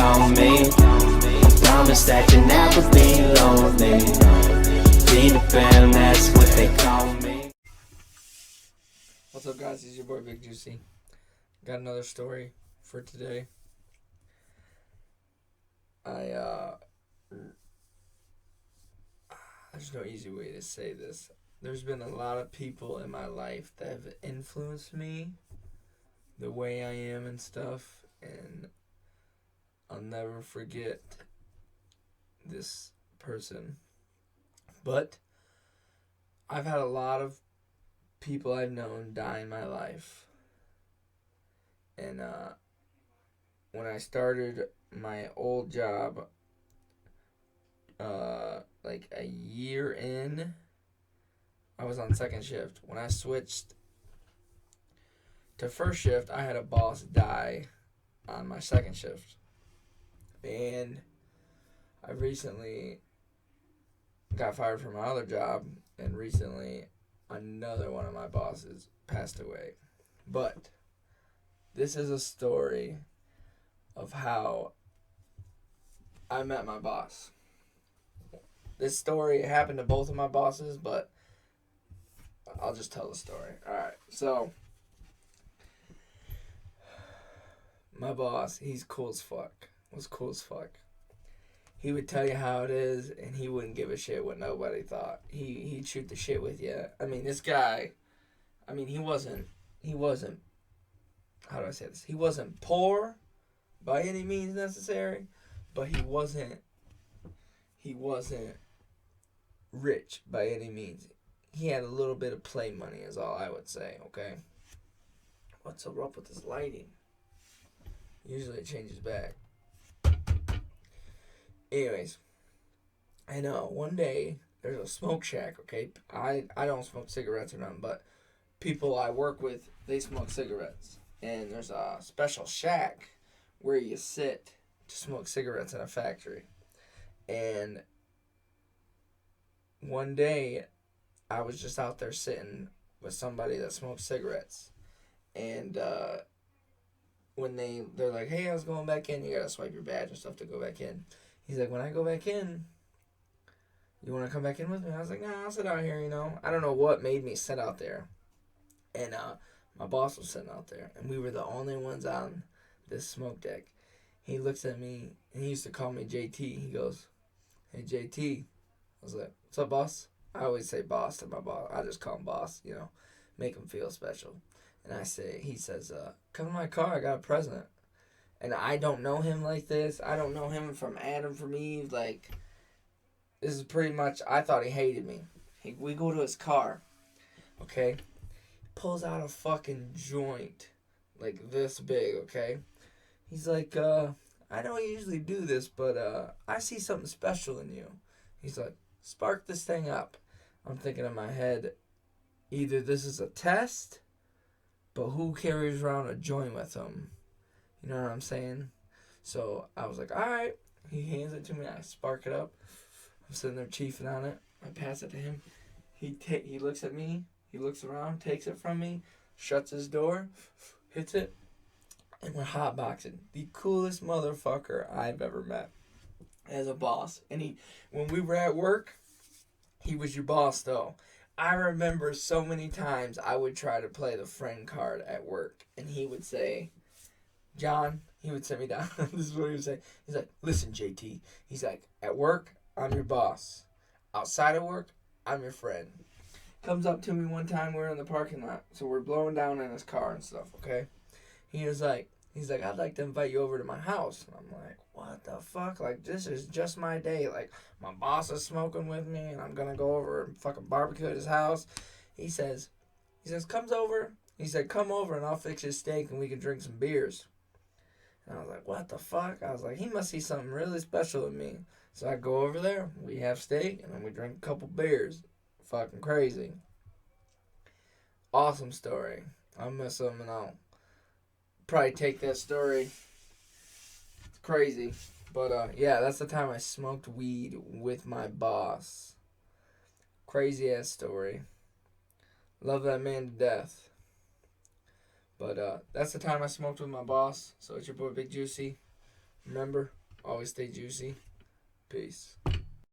call me. Promise that you never be lonely. Peter Pan, that's what they call me. What's up, guys? It's your boy Big Juicy. Got another story for today. There's no easy way to say this. There's been a lot of people in my life that have influenced me, the way I am and stuff, and I'll never forget this person. But I've had a lot of people I've known die in my life. And when I started my old job, like a year in, I was on second shift. When I switched to first shift, I had a boss die on my second shift. And I recently got fired from my other job, and recently another one of my bosses passed away. But this is a story of how I met my boss. This story happened to both of my bosses, but I'll just tell the story. Alright, so my boss, he's cool as fuck. Was cool as fuck. He would tell you how it is, and he wouldn't give a shit what nobody thought. He'd shoot the shit with you. I mean, this guy, he wasn't, how do I say this? He wasn't poor by any means necessary, but he wasn't rich by any means. He had a little bit of play money is all I would say, okay? What's up with this lighting? Usually it changes back. Anyways, I know one day there's a smoke shack, okay? I don't smoke cigarettes or nothing, but people I work with, they smoke cigarettes. And there's a special shack where you sit to smoke cigarettes in a factory. And one day, I was just out there sitting with somebody that smoked cigarettes. And when they're like, hey, I was going back in, you gotta swipe your badge and stuff to go back in. He's like, when I go back in, you want to come back in with me? I was like, nah, I'll sit out here, I don't know what made me sit out there. And my boss was sitting out there, and we were the only ones on this smoke deck. He looks at me, and he used to call me JT. He goes, hey, JT. I was like, what's up, boss? I always say boss to my boss. I just call him boss, make him feel special. And he says, come to my car, I got a present. And I don't know him like this. I don't know him from Adam from Eve. Like, this is pretty much, I thought he hated me. We go to his car, okay? Pulls out a fucking joint, like this big, okay? He's like, I don't usually do this, but I see something special in you. He's like, spark this thing up. I'm thinking in my head, either this is a test, but who carries around a joint with him? You know what I'm saying? So I was like, all right. He hands it to me. I spark it up. I'm sitting there chiefing on it. I pass it to him. He looks at me. He looks around, takes it from me, shuts his door, hits it, and we're hotboxing. The coolest motherfucker I've ever met as a boss. And when we were at work, he was your boss, though. I remember so many times I would try to play the friend card at work, and he would say, John, he would sit me down. This is what he would say. He's like, listen, JT. He's like, at work, I'm your boss. Outside of work, I'm your friend. Comes up to me one time, we're in the parking lot, so we're blowing down in his car and stuff, okay? He's like, I'd like to invite you over to my house. And I'm like, what the fuck? Like, this is just my day. Like, my boss is smoking with me, and I'm gonna go over and fucking barbecue at his house. He says, comes over. He said, come over and I'll fix his steak and we can drink some beers. And I was like, what the fuck? I was like, he must see something really special in me. So I go over there, we have steak, and then we drink a couple beers. Fucking crazy. Awesome story. I'll miss him, and I'll probably take that story. It's crazy. But, yeah, that's the time I smoked weed with my boss. Crazy ass story. Love that man to death. But that's the time I smoked with my boss. So it's your boy Big Juicy. Remember, always stay juicy. Peace.